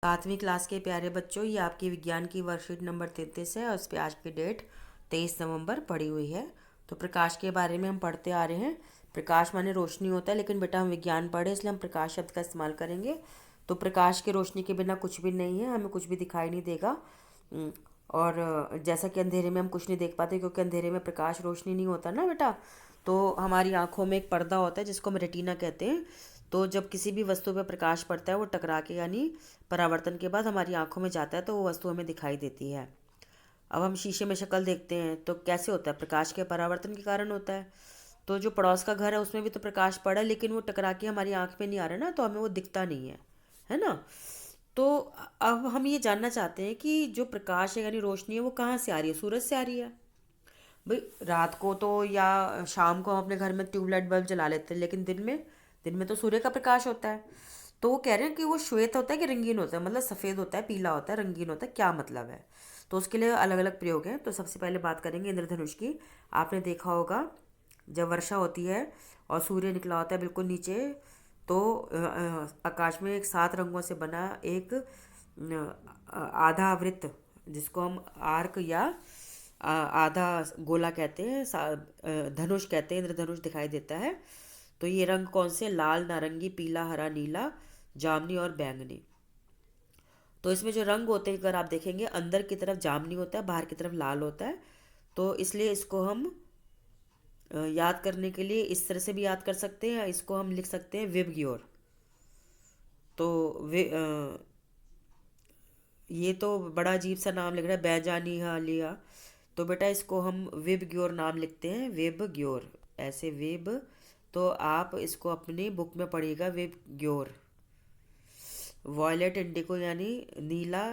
सातवीं क्लास के प्यारे बच्चों, ये आपकी विज्ञान की वर्कशीट नंबर 33 है और उस पर आज की डेट 23 नवंबर पड़ी हुई है। तो प्रकाश के बारे में हम पढ़ते आ रहे हैं। प्रकाश माने रोशनी होता है, लेकिन बेटा हम विज्ञान पढ़े इसलिए हम प्रकाश शब्द का इस्तेमाल करेंगे। तो प्रकाश की रोशनी के बिना कुछ भी नहीं है, हमें कुछ भी दिखाई नहीं देगा। और जैसा कि अंधेरे में हम कुछ नहीं देख पाते, क्योंकि अंधेरे में प्रकाश रोशनी नहीं होता ना बेटा। तो हमारी आंखों में एक पर्दा होता है जिसको हम रेटिना कहते हैं। तो जब किसी भी वस्तु पर प्रकाश पड़ता है, वो टकरा के यानी परावर्तन के बाद हमारी आंखों में जाता है, तो वो वस्तु हमें दिखाई देती है। अब हम शीशे में शक्ल देखते हैं तो कैसे होता है? प्रकाश के परावर्तन के कारण होता है। तो जो पड़ोस का घर है उसमें भी तो प्रकाश पड़ा है, लेकिन वो टकरा के हमारी आंख में नहीं आ रहा ना, तो हमें वो दिखता नहीं है ना। तो अब हम ये जानना चाहते हैं कि जो प्रकाश है यानी रोशनी है वो कहाँ से आ रही है? सूरज से आ रही है। भाई रात को तो या शाम को हम अपने घर में ट्यूबलाइट बल्ब जला लेते हैं, लेकिन दिन में तो सूर्य का प्रकाश होता है। तो वो कह रहे हैं कि वो श्वेत होता है कि रंगीन होता है, मतलब सफ़ेद होता है, पीला होता है, रंगीन होता है, क्या मतलब है? तो उसके लिए अलग अलग प्रयोग हैं। तो सबसे पहले बात करेंगे इंद्रधनुष की। आपने देखा होगा जब वर्षा होती है और सूर्य निकला होता है बिल्कुल नीचे, तो आकाश में एक 7 रंगों से बना एक आधा वृत्त, जिसको हम आर्क या आधा गोला कहते हैं, धनुष कहते हैं, इंद्रधनुष दिखाई देता है। तो ये रंग कौन से? लाल, नारंगी, पीला, हरा, नीला, जामुनी और बैंगनी। तो इसमें जो रंग होते हैं अगर आप देखेंगे, अंदर की तरफ जामुनी होता है, बाहर की तरफ लाल होता है। तो इसलिए इसको हम याद करने के लिए इस तरह से भी याद कर सकते हैं, इसको हम लिख सकते हैं विबग्योर। तो ये तो बड़ा अजीब सा नाम लिख रहा है, बैजानी हालिया। तो बेटा इसको हम विबग्योर नाम लिखते हैं, विबग्योर, ऐसे विब। तो आप इसको अपनी बुक में पढ़िएगा, विबग्योर। वॉयलेट इंडिको यानी नीला,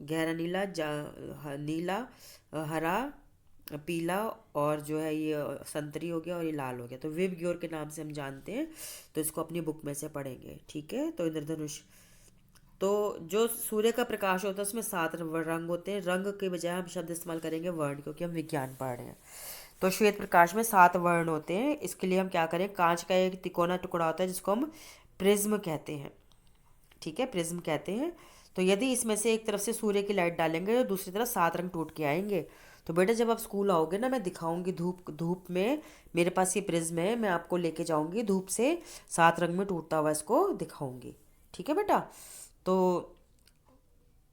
गहरा नीला, नीला, हरा, पीला, और जो है ये संतरी हो गया और ये लाल हो गया। तो विबग्योर के नाम से हम जानते हैं। तो इसको अपनी बुक में से पढ़ेंगे, ठीक है। तो इंद्रधनुष, तो जो सूर्य का प्रकाश होता है उसमें 7 रंग होते हैं। रंग के बजाय हम शब्द इस्तेमाल करेंगे वर्ण, क्योंकि हम विज्ञान पढ़ रहे हैं। तो श्वेत प्रकाश में 7 वर्ण होते हैं। इसके लिए हम क्या करें? कांच का एक तिकोना टुकड़ा होता है जिसको हम प्रिज्म कहते हैं, ठीक है, प्रिज्म कहते हैं। तो यदि इसमें से एक तरफ से सूर्य की लाइट डालेंगे तो दूसरी तरफ 7 रंग टूट के आएंगे। तो बेटा जब आप स्कूल आओगे ना, मैं दिखाऊंगी धूप धूप में, मेरे पास ये प्रिज्म है, मैं आपको लेके जाऊंगी धूप से 7 रंग में टूटता हुआ इसको दिखाऊंगी, ठीक है बेटा। तो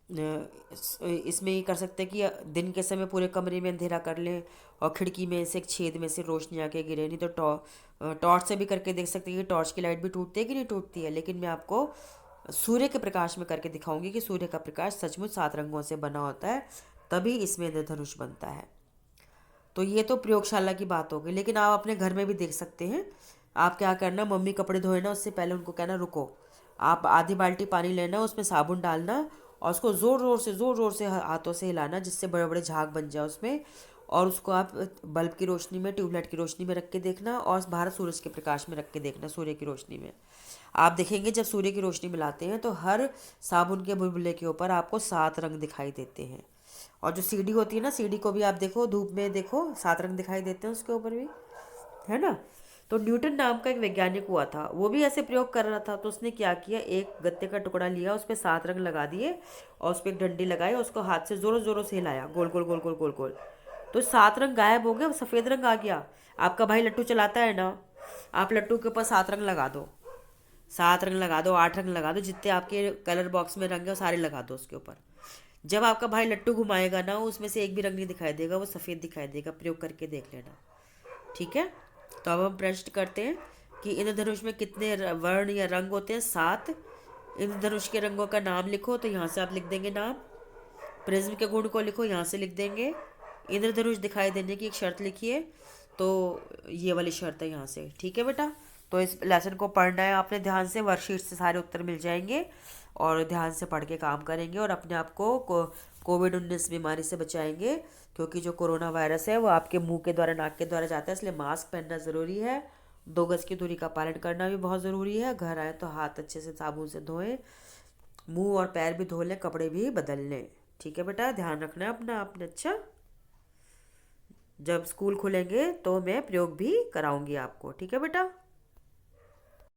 इसमें ये कर सकते हैं कि दिन के समय पूरे कमरे में अंधेरा कर लें और खिड़की में से एक छेद में से रोशनी आके गिरे। नहीं तो टॉर्च से भी करके देख सकते हैं कि टॉर्च की लाइट भी टूटती है कि नहीं टूटती है। लेकिन मैं आपको सूर्य के प्रकाश में करके दिखाऊंगी कि सूर्य का प्रकाश सचमुच 7 रंगों से बना होता है, तभी इसमें इंद्रधनुष बनता है। तो ये तो प्रयोगशाला की बात हो गई, लेकिन आप अपने घर में भी देख सकते हैं। आप क्या करना, मम्मी कपड़े धोए ना उससे पहले उनको कहना रुको, आप आधी बाल्टी पानी लेना, उसमें साबुन डालना और उसको ज़ोर ज़ोर से हाथों से हिलाना, जिससे बड़े बड़े झाग बन जाए उसमें। और उसको आप बल्ब की रोशनी में, ट्यूबलाइट की रोशनी में रख के देखना, और बाहर सूरज के प्रकाश में रख के देखना, सूर्य की रोशनी में। आप देखेंगे जब सूर्य की रोशनी मिलाते हैं तो हर साबुन के बुलबुले के ऊपर आपको 7 रंग दिखाई देते हैं। और जो सीढ़ी होती है ना, सीढ़ी को भी आप देखो, धूप में देखो, 7 रंग दिखाई देते हैं उसके ऊपर भी, है ना। तो न्यूटन नाम का एक वैज्ञानिक हुआ था, वो भी ऐसे प्रयोग कर रहा था। तो उसने क्या किया, एक गत्ते का टुकड़ा लिया, उस पर 7 रंग लगा दिए और उस पर एक डंडी लगाई और उसको हाथ से जोरों जोरों से हिलाया, गोल गोल गोल गोल गोल गोल। तो 7 रंग गायब हो गए, सफ़ेद रंग आ गया। आपका भाई लट्टू चलाता है ना, आप लट्टू के ऊपर 7 रंग लगा दो, 7 रंग लगा दो, 8 रंग लगा दो, जितने आपके कलर बॉक्स में रंग है वो सारे लगा दो उसके ऊपर। जब आपका भाई लट्टू घुमाएगा ना, उसमें से एक भी रंग नहीं दिखाई देगा, वो सफ़ेद दिखाई देगा। प्रयोग करके देख लेना, ठीक है। तो अब हम प्रश्न करते हैं कि इंद्रधनुष में कितने वर्ण या रंग होते हैं? 7। इंद्रधनुष के रंगों का नाम लिखो, तो यहाँ से आप लिख देंगे नाम। प्रिज्म के गुण को लिखो, यहाँ से लिख देंगे। इंद्रधनुष दिखाई देने की एक शर्त लिखिए, तो ये वाली शर्त है यहाँ से, ठीक है बेटा। तो इस लेसन को पढ़ना है आपने ध्यान से, वर्कशीट से सारे उत्तर मिल जाएंगे, और ध्यान से पढ़ के काम करेंगे और अपने आप को कोविड-19 बीमारी से बचाएंगे। क्योंकि जो कोरोना वायरस है वो आपके मुंह के द्वारा, नाक के द्वारा जाता है, इसलिए मास्क पहनना ज़रूरी है। 2 गज की दूरी का पालन करना भी बहुत ज़रूरी है। घर आए तो हाथ अच्छे से साबुन से धोएं, मुंह और पैर भी धो लें, कपड़े भी बदल लें, ठीक है बेटा। ध्यान रखना है अपना आपने। अच्छा, जब स्कूल खुलेंगे तो मैं प्रयोग भी कराऊंगी आपको, ठीक है बेटा।